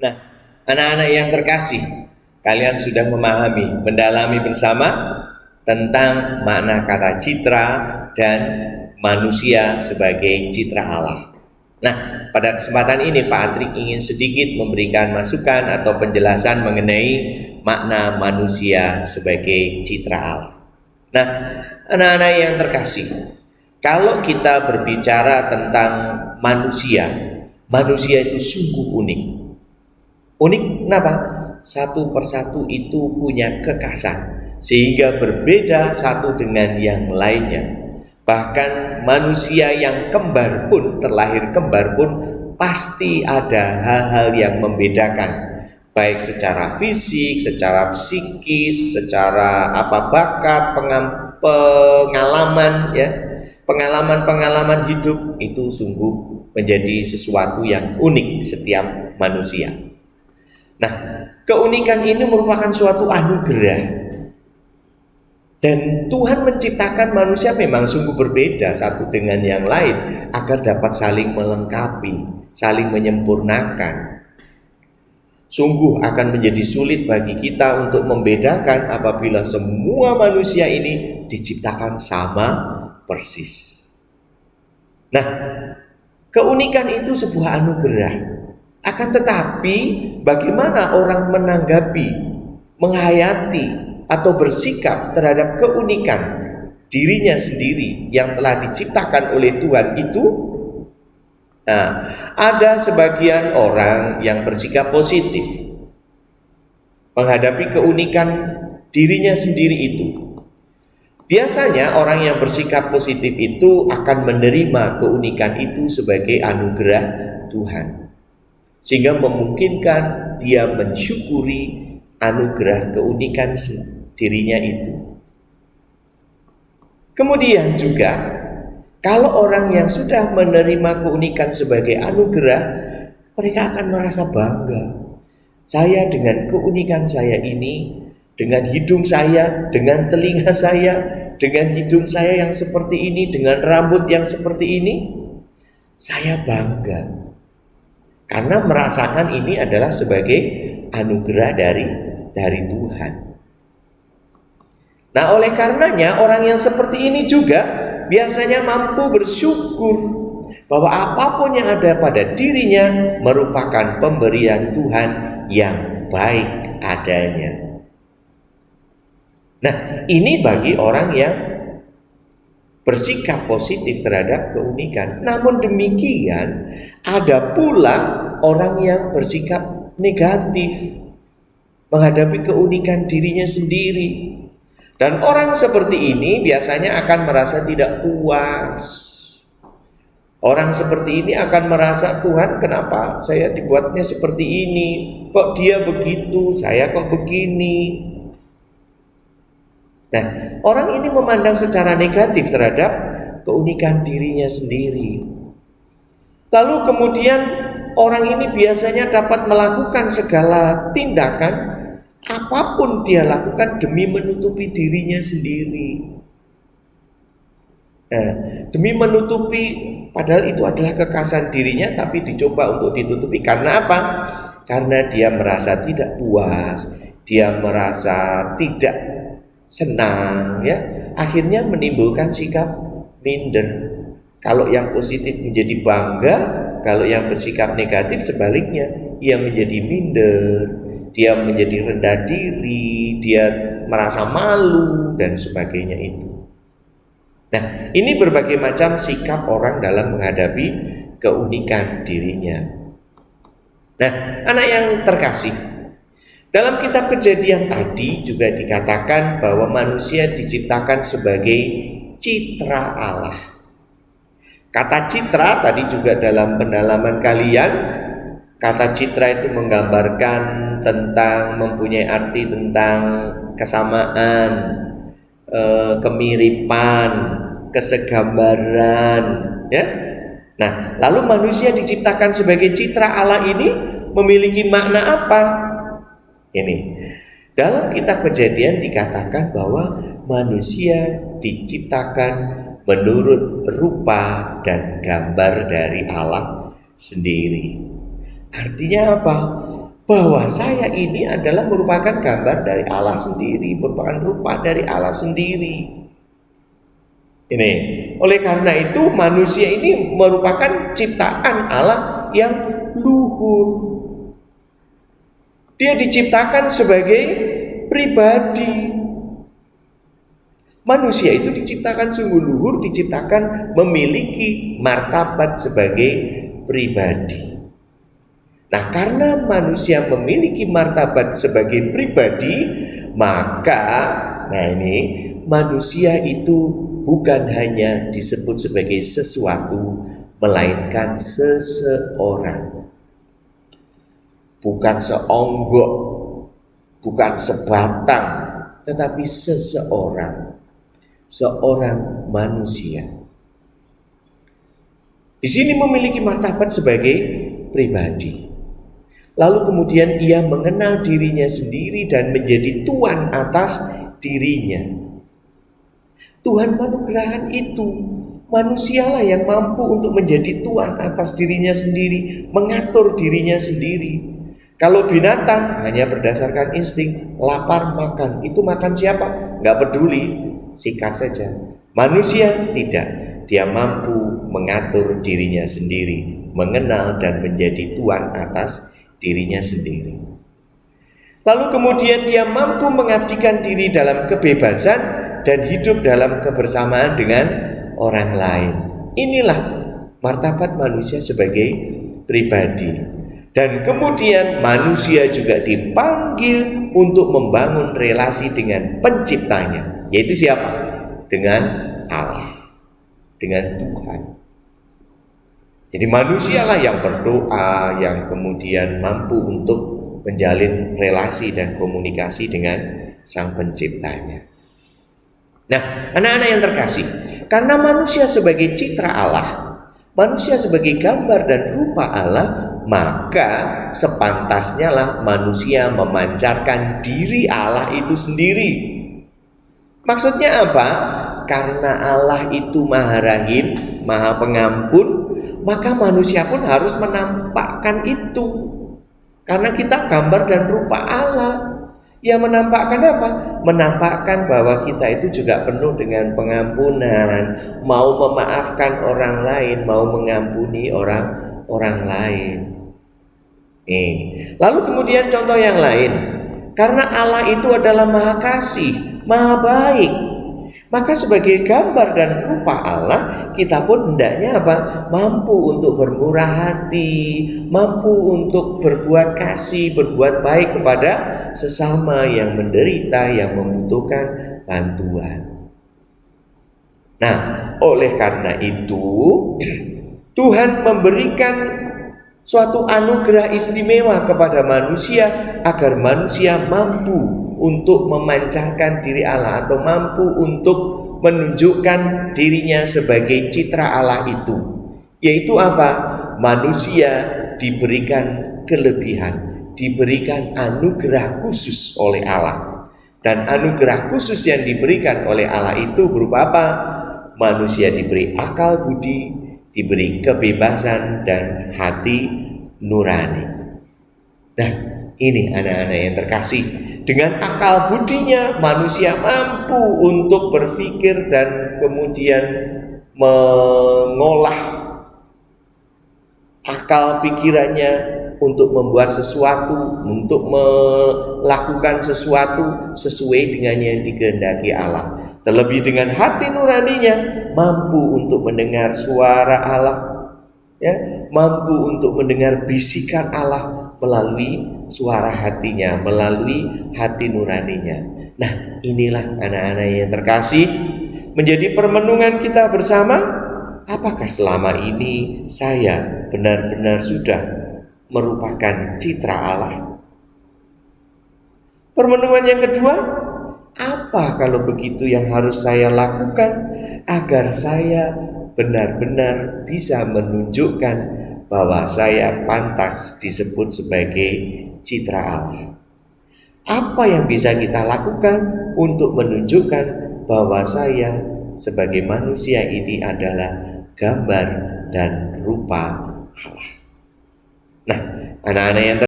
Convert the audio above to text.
Nah, anak-anak yang terkasih, kalian sudah memahami, mendalami bersama tentang makna kata citra dan manusia sebagai citra Allah. Nah, pada kesempatan ini Pak Atrik ingin sedikit memberikan masukan atau penjelasan mengenai makna manusia sebagai citra Allah. Nah, anak-anak yang terkasih, kalau kita berbicara tentang manusia, manusia itu sungguh unik. Unik kenapa? Satu persatu itu punya kekhasan, sehingga berbeda satu dengan yang lainnya. Bahkan manusia yang kembar pun, terlahir kembar pun, pasti ada hal-hal yang membedakan, baik secara fisik, secara psikis, secara bakat, pengalaman, ya, pengalaman hidup itu sungguh menjadi sesuatu yang unik setiap manusia. Nah, keunikan ini merupakan suatu anugerah. Dan Tuhan menciptakan manusia memang sungguh berbeda satu dengan yang lain agar dapat saling melengkapi, saling menyempurnakan. Sungguh akan menjadi sulit bagi kita untuk membedakan apabila semua manusia ini diciptakan sama persis. Nah, keunikan itu sebuah anugerah. Akan tetapi bagaimana orang menanggapi, menghayati, atau bersikap terhadap keunikan dirinya sendiri yang telah diciptakan oleh Tuhan itu? Nah, ada sebagian orang yang bersikap positif menghadapi keunikan dirinya sendiri itu. Biasanya orang yang bersikap positif itu akan menerima keunikan itu sebagai anugerah Tuhan, sehingga memungkinkan dia mensyukuri anugerah keunikan dirinya itu. Kemudian juga, kalau orang yang sudah menerima keunikan sebagai anugerah, mereka akan merasa bangga. Saya dengan keunikan saya ini, dengan hidung saya, dengan telinga saya, dengan hidung saya yang seperti ini, dengan rambut yang seperti ini, saya bangga. Karena merasakan ini adalah sebagai anugerah dari Tuhan. Nah, oleh karenanya orang yang seperti ini juga biasanya mampu bersyukur bahwa apapun yang ada pada dirinya merupakan pemberian Tuhan yang baik adanya. Nah, ini bagi orang yang bersikap positif terhadap keunikan. Namun demikian, ada pula orang yang bersikap negatif menghadapi keunikan dirinya sendiri. Dan orang seperti ini biasanya akan merasa tidak puas. Orang seperti ini akan merasa, Tuhan, kenapa saya dibuatnya seperti ini? Kok dia begitu, saya kok begini? Nah, orang ini memandang secara negatif terhadap keunikan dirinya sendiri. Lalu kemudian orang ini biasanya dapat melakukan segala tindakan, apapun dia lakukan demi menutupi dirinya sendiri. Nah, demi menutupi, padahal itu adalah kekhasan dirinya, tapi dicoba untuk ditutupi. Karena apa? Karena dia merasa tidak puas, dia merasa tidak senang, ya, akhirnya menimbulkan sikap minder. Kalau yang positif menjadi bangga, kalau yang bersikap negatif sebaliknya, ia menjadi minder, dia menjadi rendah diri, dia merasa malu dan sebagainya itu. Nah, ini berbagai macam sikap orang dalam menghadapi keunikan dirinya. Nah, anak yang terkasih, dalam kitab Kejadian tadi juga dikatakan bahwa manusia diciptakan sebagai citra Allah. Kata citra tadi juga dalam pendalaman kalian, kata citra itu menggambarkan tentang, mempunyai arti tentang kesamaan, kemiripan, kesegambaran, ya. Nah, lalu manusia diciptakan sebagai citra Allah ini memiliki makna apa? Ini dalam kitab Kejadian dikatakan bahwa manusia diciptakan menurut rupa dan gambar dari Allah sendiri. Artinya apa? bahwa saya ini adalah merupakan gambar dari Allah sendiri, merupakan rupa dari Allah sendiri. Ini, oleh karena itu manusia ini merupakan ciptaan Allah yang luhur. Dia diciptakan sebagai pribadi. Manusia itu diciptakan sungguh luhur, diciptakan memiliki martabat sebagai pribadi. Nah, karena manusia memiliki martabat sebagai pribadi, maka manusia itu bukan hanya disebut sebagai sesuatu, melainkan seseorang. Bukan seonggok, bukan sebatang, tetapi seseorang. Seorang manusia. Di sini memiliki martabat sebagai pribadi. Lalu kemudian ia mengenal dirinya sendiri dan menjadi tuan atas dirinya. Tuhan menganugerahkan itu. Manusialah yang mampu untuk menjadi tuan atas dirinya sendiri, mengatur dirinya sendiri. Kalau binatang hanya berdasarkan insting, lapar makan. Itu makan siapa? Nggak peduli, sikat saja. Manusia tidak. Dia mampu mengatur dirinya sendiri, mengenal dan menjadi tuan atas dirinya sendiri. Lalu kemudian dia mampu mengabdikan diri dalam kebebasan dan hidup dalam kebersamaan dengan orang lain. Inilah martabat manusia sebagai pribadi. Dan kemudian manusia juga dipanggil untuk membangun relasi dengan penciptanya, yaitu siapa? Dengan Allah, dengan Tuhan. Jadi manusialah yang berdoa, yang kemudian mampu untuk menjalin relasi dan komunikasi dengan Sang Penciptanya. Nah, anak-anak yang terkasih, karena manusia sebagai citra Allah, manusia sebagai gambar dan rupa Allah, maka sepantasnya lah manusia memancarkan diri Allah itu sendiri. Maksudnya apa? Karena Allah itu Maha Rahim, Maha Pengampun, maka manusia pun harus menampakkan itu. Karena kita gambar dan rupa Allah. Ya, menampakkan apa? Menampakkan bahwa kita itu juga penuh dengan pengampunan, mau memaafkan orang lain, mau mengampuni orang lain. Lalu kemudian contoh yang lain. Karena Allah itu adalah Maha Kasih, Maha Baik, maka sebagai gambar dan rupa Allah, kita pun hendaknya apa? Mampu untuk bermurah hati, mampu untuk berbuat kasih, berbuat baik kepada sesama yang menderita, yang membutuhkan bantuan. Nah, oleh karena itu Tuhan memberikan suatu anugerah istimewa kepada manusia agar manusia mampu untuk memancarkan diri Allah atau mampu untuk menunjukkan dirinya sebagai citra Allah itu. Yaitu apa? Manusia diberikan kelebihan, diberikan anugerah khusus oleh Allah. Dan anugerah khusus yang diberikan oleh Allah itu berupa apa? Manusia diberi akal budi, diberi kebebasan dan hati nurani. Nah, ini anak-anak yang terkasih, dengan akal budinya manusia mampu untuk berpikir dan kemudian mengolah akal pikirannya untuk membuat sesuatu, untuk melakukan sesuatu sesuai dengan yang dikehendaki Allah. Terlebih dengan hati nuraninya mampu untuk mendengar suara Allah, ya, mampu untuk mendengar bisikan Allah melalui suara hatinya, melalui hati nuraninya. Nah, inilah anak-anak yang terkasih, menjadi permenungan kita bersama. Apakah selama ini saya benar-benar sudah merupakan citra Allah? Permenungan yang kedua, apa kalau begitu yang harus saya lakukan agar saya benar-benar bisa menunjukkan bahwa saya pantas disebut sebagai citra Allah? Apa yang bisa kita lakukan untuk menunjukkan bahwa saya sebagai manusia ini adalah gambar dan rupa Allah? Nah, anak-anak yang